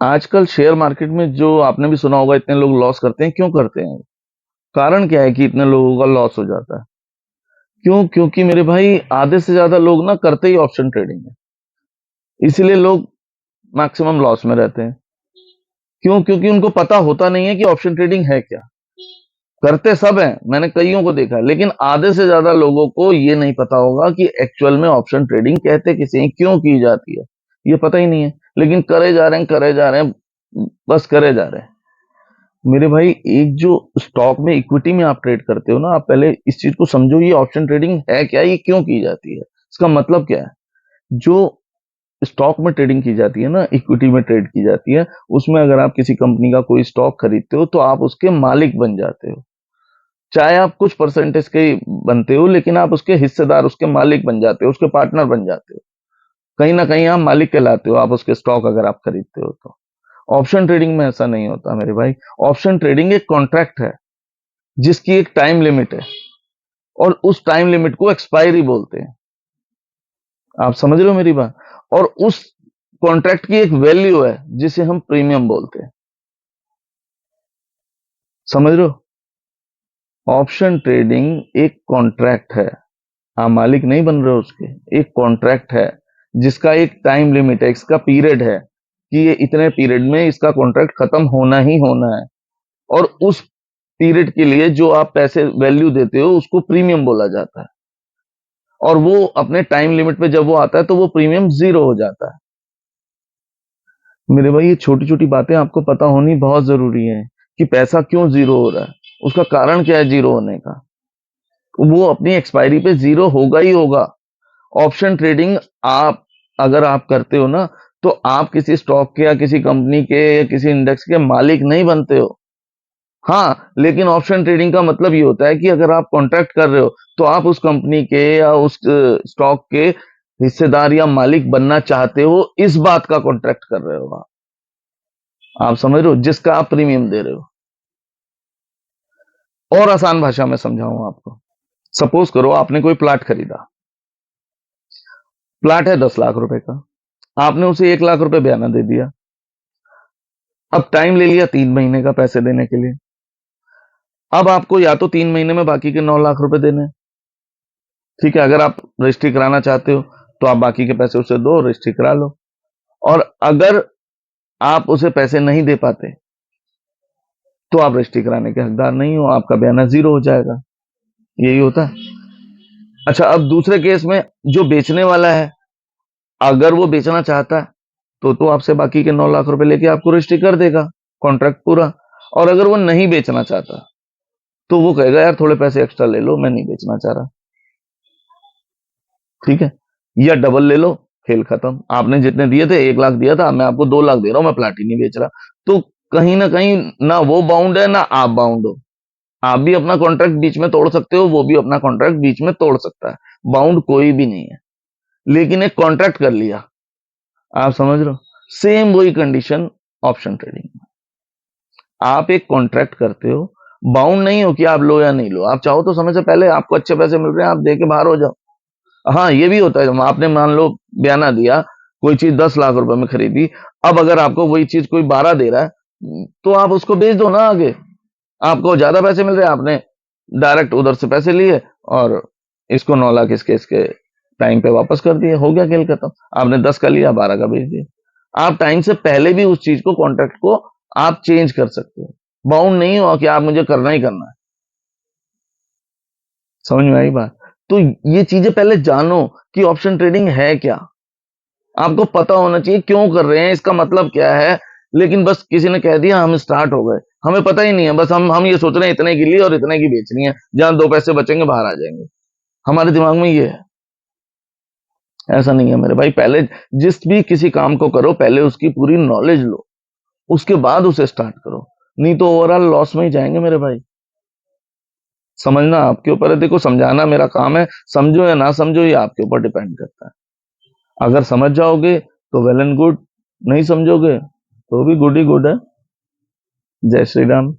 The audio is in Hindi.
आजकल शेयर मार्केट में जो आपने भी सुना होगा, इतने लोग लॉस करते हैं, क्यों करते हैं? कारण क्या है कि इतने लोगों का लॉस हो जाता है? क्यों? क्योंकि मेरे भाई आधे से ज्यादा लोग ना करते ही ऑप्शन ट्रेडिंग है। इसीलिए लोग मैक्सिमम लॉस में रहते हैं। क्यों? क्योंकि उनको पता होता नहीं है कि ऑप्शन ट्रेडिंग है क्या। करते सब हैं, मैंने कईयों को देखा है, लेकिन आधे से ज्यादा लोगों को ये नहीं पता होगा कि एक्चुअल में ऑप्शन ट्रेडिंग कहते किसे हैं, क्यों की जाती है, ये पता ही नहीं है। लेकिन करे जा रहे हैं, करे जा रहे हैं, बस करे जा रहे हैं। मेरे भाई, एक जो स्टॉक में, इक्विटी में आप ट्रेड करते हो ना, आप पहले इस चीज को समझो, ये ऑप्शन ट्रेडिंग है क्या, ये क्यों की जाती है, इसका मतलब क्या है। जो स्टॉक में ट्रेडिंग की जाती है ना, इक्विटी में ट्रेड की जाती है, उसमें अगर आप किसी कंपनी का कोई स्टॉक खरीदते हो तो आप उसके मालिक बन जाते हो। चाहे आप कुछ परसेंटेज के ही बनते हो, लेकिन आप उसके हिस्सेदार, उसके मालिक बन जाते हो, उसके पार्टनर बन जाते हो। कहीं ना कहीं आप मालिक कहलाते हो, आप उसके स्टॉक अगर आप खरीदते हो तो। ऑप्शन ट्रेडिंग में ऐसा नहीं होता मेरे भाई। ऑप्शन ट्रेडिंग एक कॉन्ट्रैक्ट है जिसकी एक टाइम लिमिट है, और उस टाइम लिमिट को एक्सपायरी बोलते हैं। आप समझ रहे हो मेरी बात? और उस कॉन्ट्रैक्ट की एक वैल्यू है जिसे हम प्रीमियम बोलते हैं। समझ रहे हो? ऑप्शन ट्रेडिंग एक कॉन्ट्रैक्ट है। आप मालिक नहीं बन रहे हो उसके। एक कॉन्ट्रैक्ट है जिसका एक टाइम लिमिट है, इसका पीरियड है कि ये इतने पीरियड में इसका कॉन्ट्रैक्ट खत्म होना ही होना है। और उस पीरियड के लिए जो आप पैसे वैल्यू देते हो उसको प्रीमियम बोला जाता है। और वो अपने टाइम लिमिट पे जब वो आता है तो वो प्रीमियम जीरो हो जाता है। मेरे भाई, ये छोटी छोटी बातें आपको पता होनी बहुत जरूरी है कि पैसा क्यों जीरो हो रहा है, उसका कारण क्या है जीरो होने का। वो अपनी एक्सपायरी पे जीरो होगा ही होगा। ऑप्शन ट्रेडिंग आप अगर आप करते हो ना, तो आप किसी स्टॉक के या किसी कंपनी के या किसी इंडेक्स के मालिक नहीं बनते हो। हाँ, लेकिन ऑप्शन ट्रेडिंग का मतलब ये होता है कि अगर आप कॉन्ट्रैक्ट कर रहे हो तो आप उस कंपनी के या उस स्टॉक के हिस्सेदार या मालिक बनना चाहते हो, इस बात का कॉन्ट्रैक्ट कर रहे हो आप समझ रहे हो, जिसका आप प्रीमियम दे रहे हो। और आसान भाषा में समझाऊं आपको। सपोज करो आपने कोई प्लाट खरीदा। प्लाट है 10 लाख रुपए का। आपने उसे 1 लाख रुपए बयाना दे दिया। अब टाइम ले लिया 3 महीने का पैसे देने के लिए। अब आपको या तो 3 महीने में बाकी के 9 लाख रुपए देने हैं। ठीक है, अगर आप रजिस्ट्री कराना चाहते हो तो आप बाकी के पैसे उसे दो, रजिस्ट्री करा लो। और अगर आप उसे पैसे नहीं दे पाते तो आप रजिस्ट्री कराने के हकदार नहीं हो, आपका बयाना जीरो हो जाएगा। यही होता है। अच्छा, अब दूसरे केस में जो बेचने वाला है, अगर वो बेचना चाहता है तो आपसे बाकी के 9 लाख रुपए लेके आपको रजिस्ट्री कर देगा, कॉन्ट्रैक्ट पूरा। और अगर वो नहीं बेचना चाहता तो वो कहेगा यार थोड़े पैसे एक्स्ट्रा ले लो, मैं नहीं बेचना चाह रहा। ठीक है, या डबल ले लो, खेल खत्म। आपने जितने दिए थे, 1 लाख दिया था, मैं आपको 2 लाख दे रहा हूं, मैं प्लाट ही नहीं बेच रहा। तो कहीं ना कहीं ना वो बाउंड है ना आप बाउंड हो। आप भी अपना कॉन्ट्रैक्ट बीच में तोड़ सकते हो, वो भी अपना कॉन्ट्रैक्ट बीच में तोड़ सकता है। बाउंड कोई भी नहीं है। लेकिन एक कॉन्ट्रैक्ट कर लिया। आप समझ रहे हो? सेम वही कंडीशन ऑप्शन ट्रेडिंग में। आप एक कॉन्ट्रैक्ट करते हो, बाउंड नहीं हो कि आप लो या नहीं लो। आप चाहो तो समय से पहले, आपको अच्छे पैसे मिल रहे हैं, आप दे के बाहर हो जाओ। हाँ, ये भी होता है, जब आपने मान लो बयाना दिया, कोई चीज 10 लाख रुपए में खरीदी। अब अगर आपको वही चीज कोई 12 दे रहा है तो आप उसको बेच दो ना आगे। आपको ज्यादा पैसे मिल रहे हैं, आपने डायरेक्ट उधर से पैसे लिए और इसको 9 लाख इसके इसके टाइम पे वापस कर दिए, हो गया खेल खत्म। आपने 10 का लिया, 12 का बेच दिया। आप टाइम से पहले भी उस चीज को, कॉन्ट्रैक्ट को आप चेंज कर सकते हो। बाउंड नहीं हो कि आप मुझे करना ही करना है। समझ में आई बात? तो ये चीजें पहले जानो कि ऑप्शन ट्रेडिंग है क्या। आपको पता होना चाहिए क्यों कर रहे हैं, इसका मतलब क्या है। लेकिन बस किसी ने कह दिया, हम स्टार्ट हो गए। हमें पता ही नहीं है, बस हम ये सोच रहे हैं इतने की ली और इतने की बेचनी है, जहां 2 पैसे बचेंगे बाहर आ जाएंगे। हमारे दिमाग में ये है। ऐसा नहीं है मेरे भाई। पहले जिस भी किसी काम को करो, पहले उसकी पूरी नॉलेज लो, उसके बाद उसे स्टार्ट करो। नहीं तो ओवरऑल लॉस में ही जाएंगे मेरे भाई। समझना आपके ऊपर है। देखो, समझाना मेरा काम है, समझो या ना समझो ये आपके ऊपर डिपेंड करता है। अगर समझ जाओगे तो वेल एंड गुड, नहीं समझोगे तो भी गुड ही गुड है। जय श्री राम।